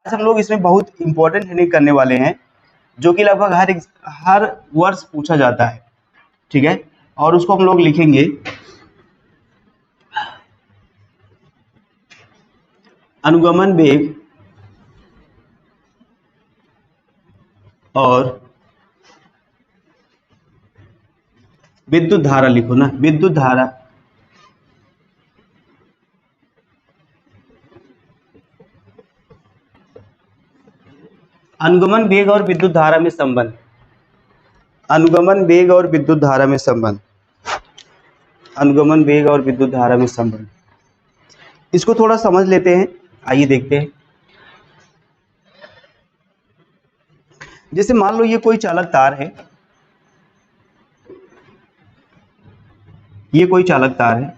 आज हम लोग इसमें बहुत इंपॉर्टेंट हेडिंग करने वाले हैं जो कि लगभग हर वर्ष पूछा जाता है, ठीक है। और उसको हम लोग लिखेंगे अनुगमन वेग और विद्युत धारा। लिखो ना, विद्युत धारा अनुगमन वेग और विद्युत धारा में संबंध। अनुगमन वेग और विद्युत धारा में संबंध। अनुगमन वेग और विद्युत धारा में संबंध, इसको थोड़ा समझ लेते हैं। आइए देखते हैं। जैसे मान लो ये कोई चालक तार है, ये कोई चालक तार है।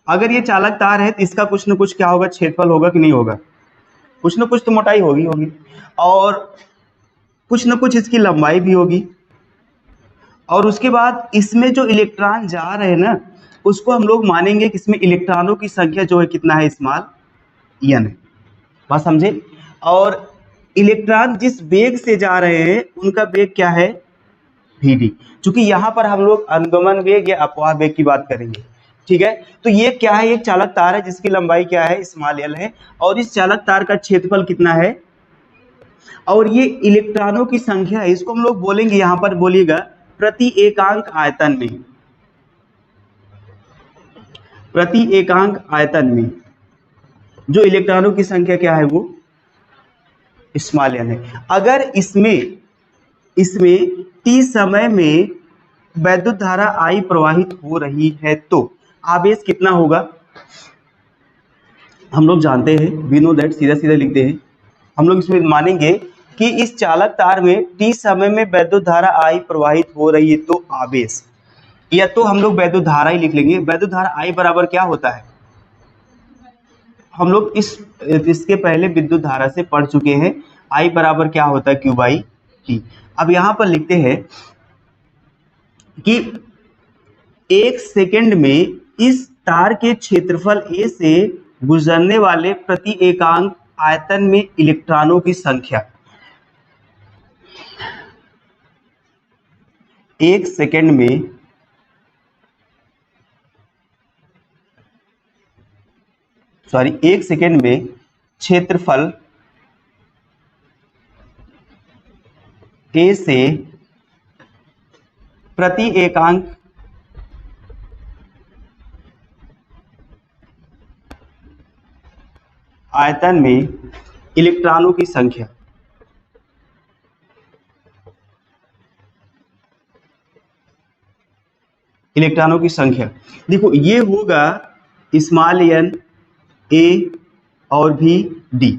अगर ये चालक तार है तो इसका कुछ न कुछ क्या होगा, क्षेत्रफल होगा कि नहीं होगा, कुछ न कुछ तो मोटाई होगी और कुछ न कुछ इसकी लंबाई भी होगी। और उसके बाद इसमें जो इलेक्ट्रॉन जा रहे हैं ना, उसको हम लोग मानेंगे कि इसमें इलेक्ट्रॉनों की संख्या जो है कितना है, स्मॉल n है। बात समझे। और इलेक्ट्रॉन जिस वेग से जा रहे हैं उनका वेग क्या है, vd। चूंकि यहाँ पर हम लोग अनुगमन वेग या अपवाह वेग की बात करेंगे, ठीक है। तो ये क्या है, एक चालक तार है जिसकी लंबाई क्या है, स्मॉल l है। और इस चालक तार का क्षेत्रफल कितना है, और ये इलेक्ट्रॉनों की संख्या है। इसको हम लोग बोलेंगे, यहाँ पर बोलिएगा प्रति एकांक आयतन में। प्रति एकांक आयतन में जो इलेक्ट्रॉनों की संख्या क्या है, वो स्मॉल n है। अगर इसमें t समय में वैद्युत धारा I प्रवाहित हो रही है तो आवेश कितना होगा, हम लोग जानते हैं, वी नो दैट, सीधा सीधा लिखते हैं। हम लोग इसमें मानेंगे कि इस चालक तार में t समय में वैद्युत धारा I प्रवाहित हो रही है तो आवेश, या तो हम लोग वैद्युत धारा ही लिख लेंगे। वैद्युत धारा I बराबर क्या होता है, हम लोग इसके पहले विद्युत धारा से पढ़ चुके हैं। I बराबर क्या होता है, Q बाई T। अब यहां पर लिखते हैं कि 1 सेकंड में इस तार के क्षेत्रफल A से गुजरने वाले प्रति एकांक आयतन में इलेक्ट्रॉनों की संख्या। 1 सेकंड में क्षेत्रफल A से प्रति एकांक आयतन में इलेक्ट्रॉनों की संख्या। इलेक्ट्रॉनों की संख्या देखो, ये होगा स्मॉल n, a और भी d।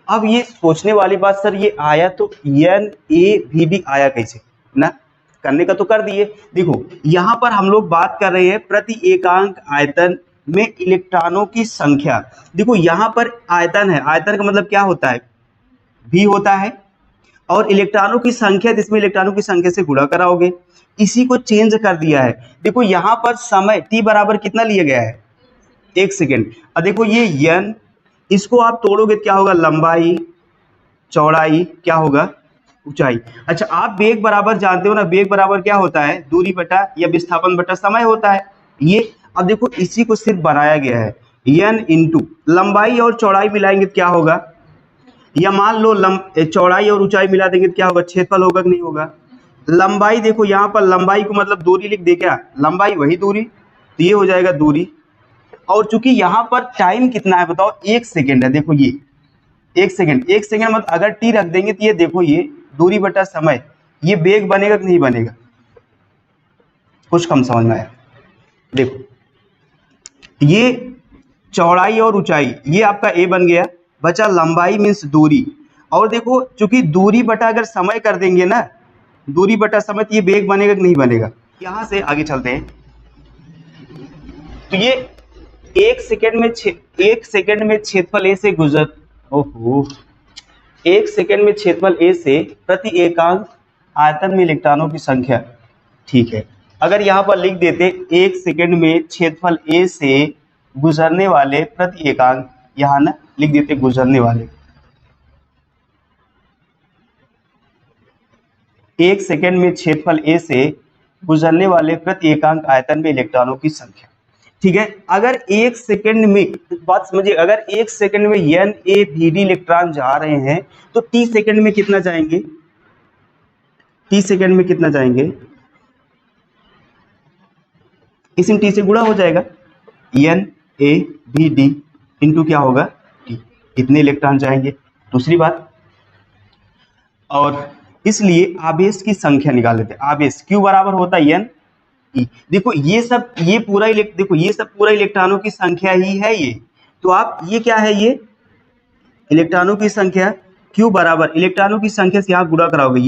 अब ये सोचने वाली बात, सर ये आया तो n a v d आया कैसे ना, करने का तो कर दिए। देखो यहाँ पर हम लोग बात कर रहे हैं प्रति एकांक आयतन में इलेक्ट्रॉनों की संख्या। देखो यहाँ पर आयतन है, आयतन का मतलब क्या होता है, v होता है, और इलेक्ट्रॉनों की संख्या, जिसमें इलेक्ट्रॉनों की संख्या से गुणा कराओगे, इसी को चेंज कर दिया है। देखो यहाँ पर समय t बराबर कितना लिया गया है, 1 सेकेंड। और देखो ये n, इसको आप तोड़ोगे तो क्या होगा, लंबाई, चौड़ाई, क्या होगा, ऊंचाई। अच्छा, आप वेग बराबर जानते हो ना, वेग बराबर क्या होता है, दूरी बटा या विस्थापन बटा समय होता है ये। अब देखो इसी को सिर्फ बनाया गया है, n इंटू लंबाई और चौड़ाई मिलाएंगे तो क्या होगा, या मान लो चौड़ाई और ऊंचाई मिला देंगे तो क्या होगा, क्षेत्रफल होगा कि नहीं होगा। लंबाई, देखो यहाँ पर लंबाई को मतलब दूरी लिख दे, क्या लंबाई वही दूरी, तो ये हो जाएगा दूरी। और चूंकि यहाँ पर टाइम कितना है बताओ, 1 सेकेंड है। देखो ये 1 सेकेंड, 1 सेकेंड मतलब अगर t रख देंगे तो ये देखो ये दूरी बटा समय, ये वेग बनेगा कि नहीं बनेगा, कुछ कम समझ में आया। देखो ये चौड़ाई और ऊंचाई, ये आपका a बन गया, बचा लंबाई मीन्स दूरी। और देखो चूंकि दूरी बटा अगर समय कर देंगे ना, दूरी बटा समय, तो ये वेग बनेगा कि नहीं बनेगा। यहां से आगे चलते हैं, तो ये 1 सेकेंड में क्षेत्रफल A से गुजर, ओहो, 1 सेकेंड में क्षेत्रफल A से प्रति एकांक आयतन में इलेक्ट्रॉनों की संख्या, ठीक है। अगर यहाँ पर लिख देते 1 सेकेंड में क्षेत्रफल A से गुजरने वाले प्रति एकांक, यहाँ ना लिख देते गुजरने वाले। 1 सेकंड में क्षेत्रफल ए से गुजरने वाले प्रति एकांक आयतन में इलेक्ट्रॉनों की संख्या। ठीक है, अगर 1 सेकंड में, बात समझिए, अगर 1 सेकंड में NaVd इलेक्ट्रॉन जा रहे हैं तो t सेकंड में कितना जाएंगे, t सेकंड में कितना जाएंगे, इसमें t से गुणा हो जाएगा, NaVd इंटू क्या होगा t, इतने इलेक्ट्रॉन जाएंगे। दूसरी बात, और इसलिए आवेश की संख्या निकाल लेते हैं। आवेश Q बराबर होता है N E। देखो ये सब, ये पूरा देखो ये सब पूरा इलेक्ट्रॉनों की संख्या ही है ये, तो आप ये क्या है, ये इलेक्ट्रॉनों की संख्या Q बराबर इलेक्ट्रॉनों की संख्या से यहाँ गुणा कराओगे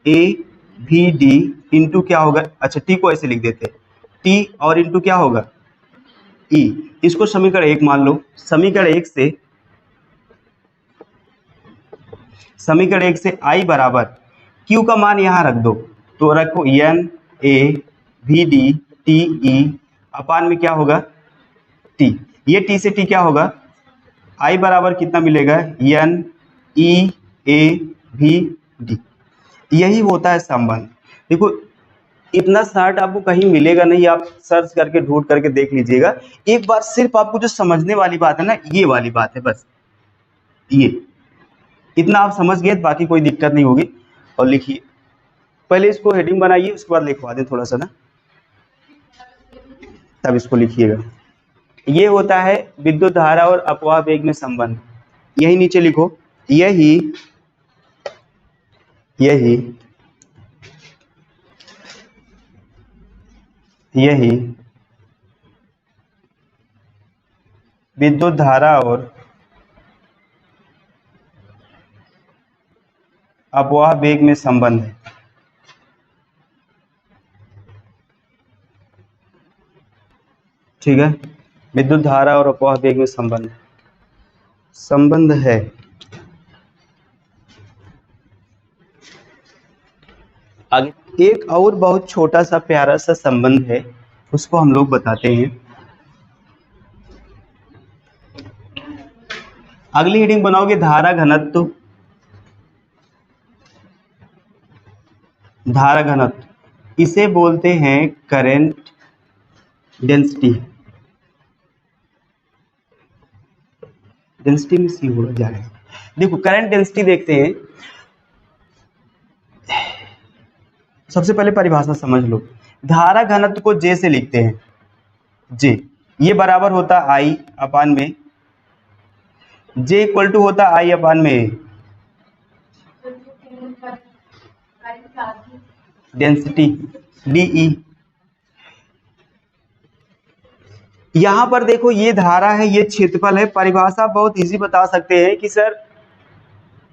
NaVd इंटू क्या होगा, अच्छा T को ऐसे लिख देते हैं, T और इंटू क्या होगा E। इसको समीकरण 1 मान लो। समीकरण 1 से I बराबर Q का मान यहाँ रख दो, तो रखो NaVd TE अपान में क्या होगा T, ये T से T क्या होगा, I बराबर कितना मिलेगा NeAVd। यही होता है संबंध। देखो इतना शार्ट आपको कहीं मिलेगा नहीं, आप सर्च करके ढूंढ करके देख लीजिएगा एक बार। सिर्फ आपको जो समझने वाली बात है ना, ये वाली बात है बस, ये इतना आप समझ गए, बाकी कोई दिक्कत नहीं होगी। और लिखिए, पहले इसको हेडिंग बनाइए, उसके बाद लिखवा दें थोड़ा सा ना, तब इसको लिखिएगा। ये होता है विद्युत धारा और अपवाह वेग में संबंध। यही नीचे लिखो, यही विद्युत धारा और अपवाह वेग में संबंध है। ठीक है, विद्युत धारा और अपवाह वेग में संबंध है। आगे एक और बहुत छोटा सा प्यारा सा संबंध है, उसको हम लोग बताते हैं। अगली हेडिंग बनाओगे धारा घनत्व। धारा घनत्व इसे बोलते हैं करंट डेंसिटी। डेंसिटी में सी हो जा रहा है। देखो करंट डेंसिटी देखते हैं। सबसे पहले परिभाषा समझ लो। धारा घनत्व को J से लिखते हैं, J ये बराबर होता I अपान में, J इक्वल टू होता I अपान में डेंसिटी DE। यहां पर देखो ये धारा है, ये क्षेत्रफल है। परिभाषा बहुत इजी बता सकते हैं कि सर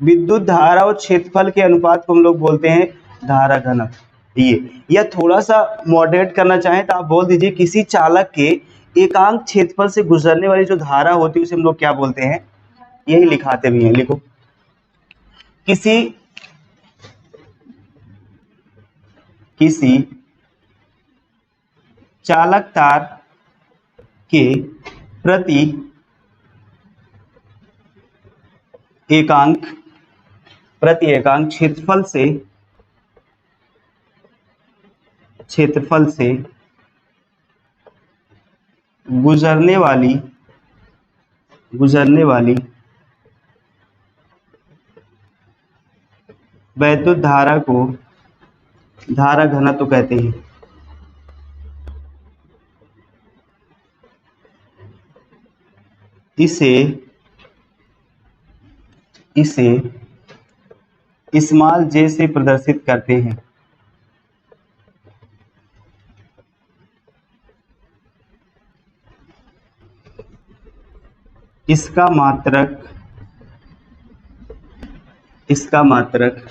विद्युत धारा और क्षेत्रफल के अनुपात को हम लोग बोलते हैं धारा घनत्व। ये या थोड़ा सा मॉडरेट करना चाहें तो आप बोल दीजिए किसी चालक के एकांक क्षेत्रफल से गुजरने वाली जो धारा होती है उसे हम लोग क्या बोलते हैं, यही लिखाते भी हैं। लिखो, किसी चालक तार के प्रति एकांक क्षेत्रफल से गुजरने वाली वैद्युत धारा को धारा घनत्व कहते हैं। इसे स्मॉल J से प्रदर्शित करते हैं। इसका मात्रक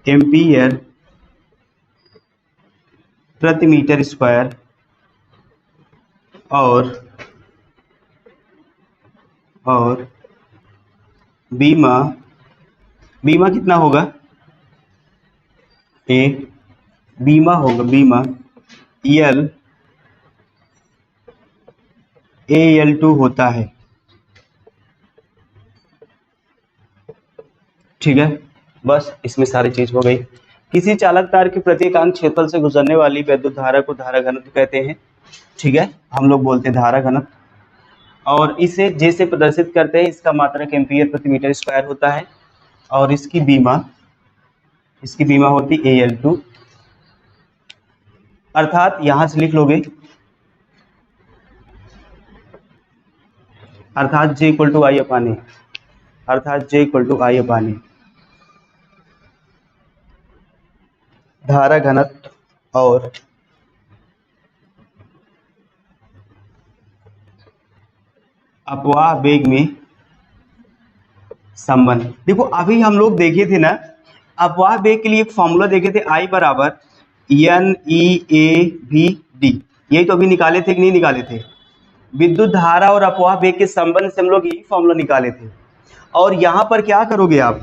एम्पीयर प्रति मीटर स्क्वायर और बीमा कितना होगा, बीमा AL2 होता है। ठीक है, बस इसमें सारी चीज हो गई। किसी चालक तार के प्रत्येक क्षेत्रफल से गुजरने वाली वैद्युत धारा को धारा घनत्व कहते हैं। ठीक है, हम लोग बोलते हैं धारा घनत्व, और इसे जैसे प्रदर्शित करते हैं, इसका मात्रक एम्पीयर प्रति मीटर स्क्वायर होता है, और इसकी बीमा होती AL2, अर्थात यहां से लिख लोगे, अर्थात J इक्वल टू आई अपान ए, अर्थात J इक्वल टू आई अपान ए, धारा घनत्व और अपवाह वेग में संबंध। देखो अभी हम लोग देखे थे ना, अपवाह वेग के लिए एक फॉर्मूला देखे थे, I बराबर NEAVD, यही तो अभी निकाले थे कि नहीं निकाले थे? विद्युत धारा और अपवाह वेग के संबंध से हम लोग यही फॉर्मूला निकाले थे। और यहाँ पर क्या करोगे आप,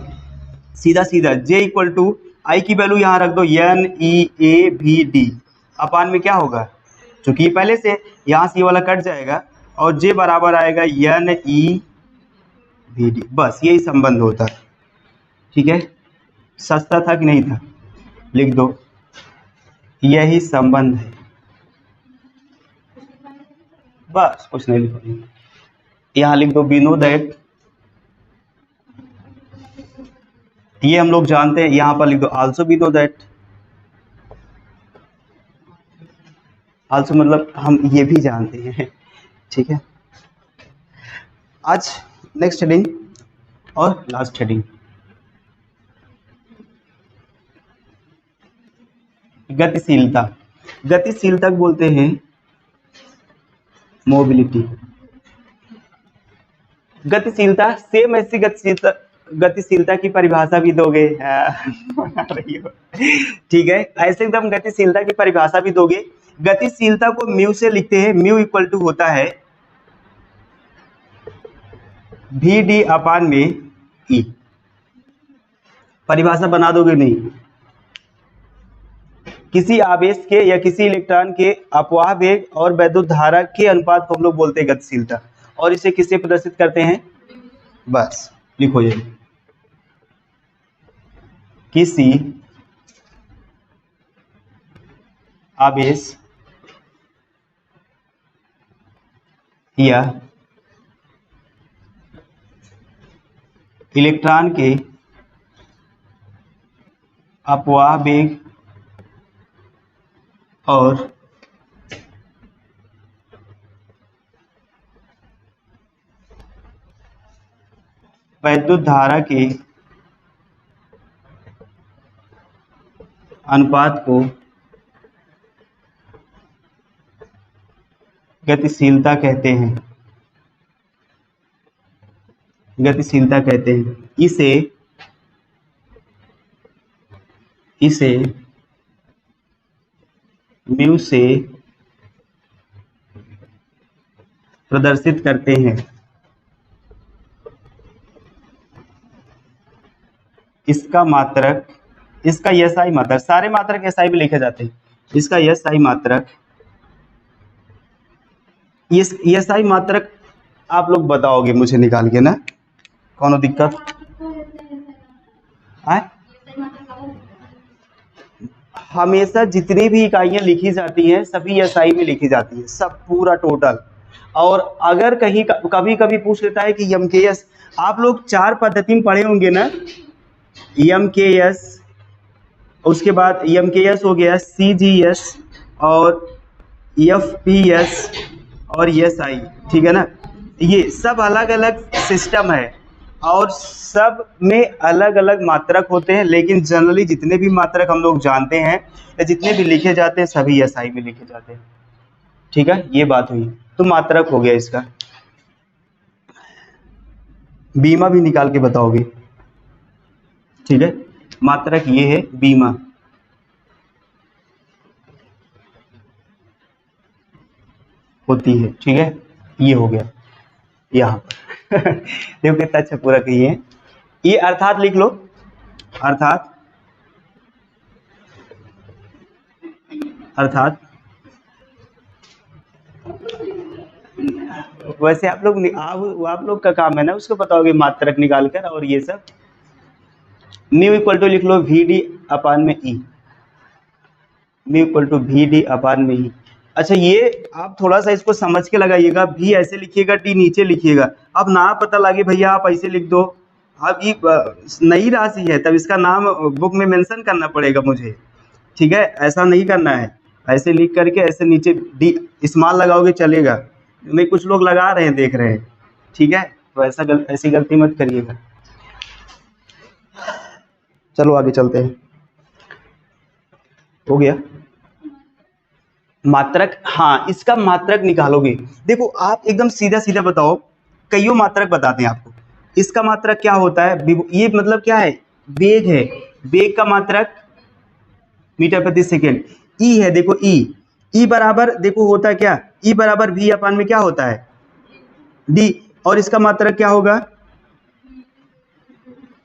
सीधा सीधा J इक्वल टू आई की वैल्यू यहाँ रख दो NEAVD, अपान में क्या होगा, क्योंकि ये पहले से यहाँ से ये वाला कट जाएगा, और J बराबर आएगा NEVD, बस यही संबंध होता है। ठीक है, सस्ता था कि नहीं था? लिख दो, यही संबंध है, बस कुछ नहीं लिखो, यहाँ लिख दो वी नो दैट, ये हम लोग जानते हैं, यहाँ पर लिख दो also we know that, also मतलब हम ये भी जानते हैं। ठीक है, आज नेक्स्ट हेडिंग और लास्ट हेडिंग, गतिशीलता। गतिशीलता बोलते हैं मोबिलिटी। गतिशीलता सेम ऐसी गतिशीलता की परिभाषा भी दोगे? ठीक है, ऐसे एकदम गतिशीलता की परिभाषा भी दोगे। गतिशीलता को म्यू से लिखते हैं, म्यू इक्वल टू होता है VD अपान में E। परिभाषा बना दोगे नहीं? किसी आवेश के या किसी इलेक्ट्रॉन के अपवाह वेग और वैद्युत धारा के अनुपात को हम लोग बोलते हैं गतिशीलता, और इसे किससे प्रदर्शित करते हैं? बस लिखो ये, किसी आवेश या इलेक्ट्रॉन के अपवाह वेग और वैद्युत धारा के अनुपात को गतिशीलता कहते हैं, गतिशीलता कहते हैं। इसे म्यू से प्रदर्शित करते हैं। इसका मात्रक, इसका SI मात्रक, सारे मात्रक SI में लिखे जाते हैं, इसका SI मात्रक, SI मात्रक आप लोग बताओगे मुझे निकाल के ना, कौन दिक्कत है? हमेशा जितनी भी इकाइयां लिखी जाती हैं सभी SI में लिखी जाती हैं, सब पूरा टोटल। और अगर कहीं कभी कभी पूछ लेता है कि MKS, आप लोग 4 पद्धति में पढ़े होंगे ना, MKS, उसके बाद MKS हो गया, CGS और FPS और SI, ठीक है ना, ये सब अलग अलग सिस्टम है और सब में अलग अलग मात्रक होते हैं, लेकिन जनरली जितने भी मात्रक हम लोग जानते हैं या जितने भी लिखे जाते हैं सभी SI में लिखे जाते हैं। ठीक है, ये बात हुई, तो मात्रक हो गया इसका। बीमा भी निकाल के बताओगे? ठीक है, मात्रक ये है बीमा, होती है। ठीक है, ये हो गया यहाँ पर। देखो कितना अच्छा पूरा कहिए, ये अर्थात लिख लो, अर्थात अर्थात वैसे आप लोग का काम है ना, उसको बताओगे मात्रक निकाल कर और ये सब। म्यू इक्वल टू लिख लो वी डी अपान में E, mu equal to V D upon में ई। अच्छा ये आप थोड़ा सा इसको समझ के लगाइएगा, भी ऐसे लिखिएगा, टी नीचे लिखिएगा। अब ना पता लगे भैया आप ऐसे लिख दो, अब ये नई राशि है तब इसका नाम बुक में मेंशन करना पड़ेगा मुझे, ठीक है, ऐसा नहीं करना है। ऐसे लिख करके ऐसे नीचे डी स्मॉल लगाओगे चलेगा, नहीं कुछ लोग लगा रहे हैं देख रहे हैं, ठीक है, तो ऐसी गलती मत करिएगा। चलो आगे चलते हैं, हो गया मात्रक। हाँ इसका मात्रक निकालोगे, देखो आप एकदम सीधा सीधा बताओ, कईयों मात्रक बताते हैं आपको। इसका मात्रक क्या होता है, ये मतलब क्या है, वेग है, वेग का मात्रक मीटर प्रति सेकेंड। ई है, देखो ई बराबर देखो होता है क्या, ई बराबर वी अपान में क्या होता है डी, और इसका मात्रक क्या होगा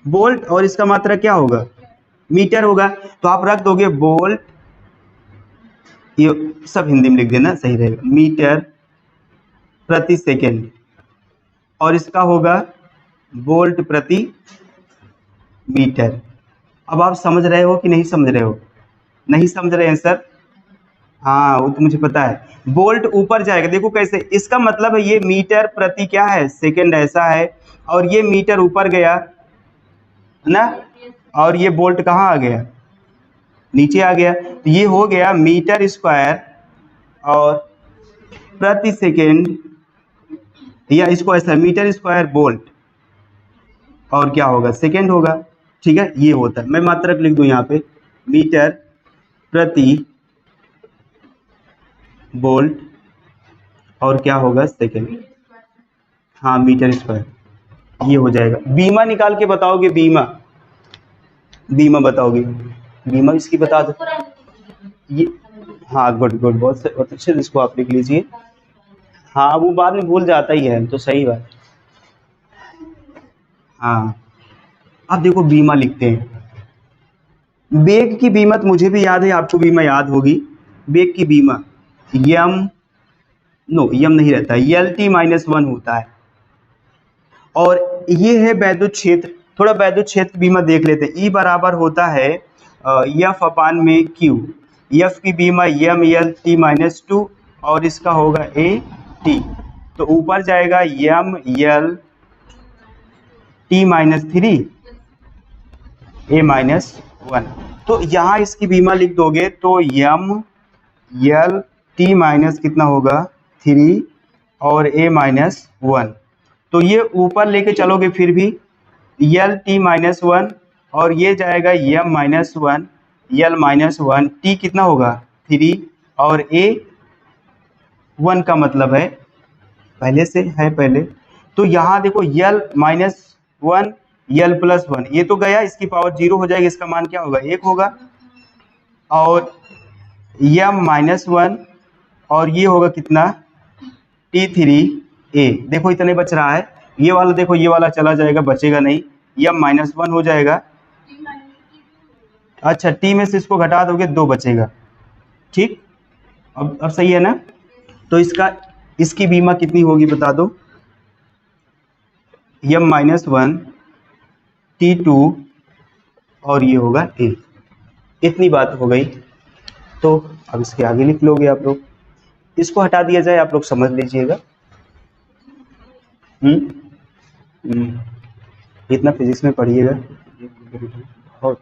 वोल्ट, और इसका मात्रक क्या होगा मीटर होगा। तो आप रख दोगे वोल्ट, ये सब हिंदी में लिख देना सही रहेगा, मीटर प्रति सेकेंड, और इसका होगा वोल्ट प्रति मीटर। अब आप समझ रहे हो कि नहीं समझ रहे हो, नहीं समझ रहे हैं सर, हाँ वो तो मुझे पता है। वोल्ट ऊपर जाएगा, देखो कैसे, इसका मतलब है ये मीटर प्रति क्या है सेकेंड ऐसा है, और ये मीटर ऊपर गया ना, और ये वोल्ट कहाँ आ गया नीचे आ गया, तो ये हो गया मीटर स्क्वायर और प्रति सेकेंड, या इसको ऐसा मीटर स्क्वायर वोल्ट और क्या होगा सेकेंड होगा, ठीक है, ये होता है। मैं मात्रक लिख दूं यहाँ पे मीटर प्रति वोल्ट और क्या होगा सेकेंड, हाँ मीटर स्क्वायर, ये हो जाएगा। बीमा निकाल के बताओगे, बीमा बीमा बताओगे, बीमा इसकी बता दो ये, हाँ गुड गुड, बहुत अच्छे, इसको आप लिख लीजिए, हाँ वो बाद में भूल जाता ही है तो सही बात। हाँ अब देखो बीमा लिखते हैं, वेग की बीमा तो मुझे भी याद है, आपको बीमा याद होगी। वेग की बीमा यम, नो यम नहीं रहता, एल टी माइनस वन होता है, और ये है वैद्युत क्षेत्र। थोड़ा वैद्युत क्षेत्र बीमा देख लेते हैं। ई बराबर होता है एफ अपान में क्यू, एफ की बीमा M L T minus two, और इसका होगा ए टी, तो ऊपर जाएगा M L T minus three A minus one. तो यहाँ इसकी बीमा लिख दोगे तो एम एल टी माइनस कितना होगा थ्री और ए माइनस वन, तो ये ऊपर लेके चलोगे फिर भी एल टी माइनस वन, और ये जाएगा M minus one L minus one, T कितना होगा थ्री और ए वन का मतलब है पहले से है पहले, तो यहाँ देखो L minus one L plus one, ये तो गया, इसकी पावर जीरो हो जाएगी, इसका मान क्या होगा एक होगा, और एम माइनस वन और ये होगा कितना टी थ्री ए, देखो इतने बच रहा है, ये वाला देखो ये वाला चला जाएगा बचेगा नहीं, एम माइनस वन हो जाएगा, अच्छा टी में से इसको घटा दोगे दो बचेगा, ठीक, अब सही है ना। तो इसकी बीमा कितनी होगी बता दो, M minus one T two और ये होगा ए, इतनी बात हो गई। तो अब इसके आगे लिख लोगे आप लोग, इसको हटा दिया जाए आप लोग समझ लीजिएगा। इतना फिजिक्स में पढ़िएगा बहुत।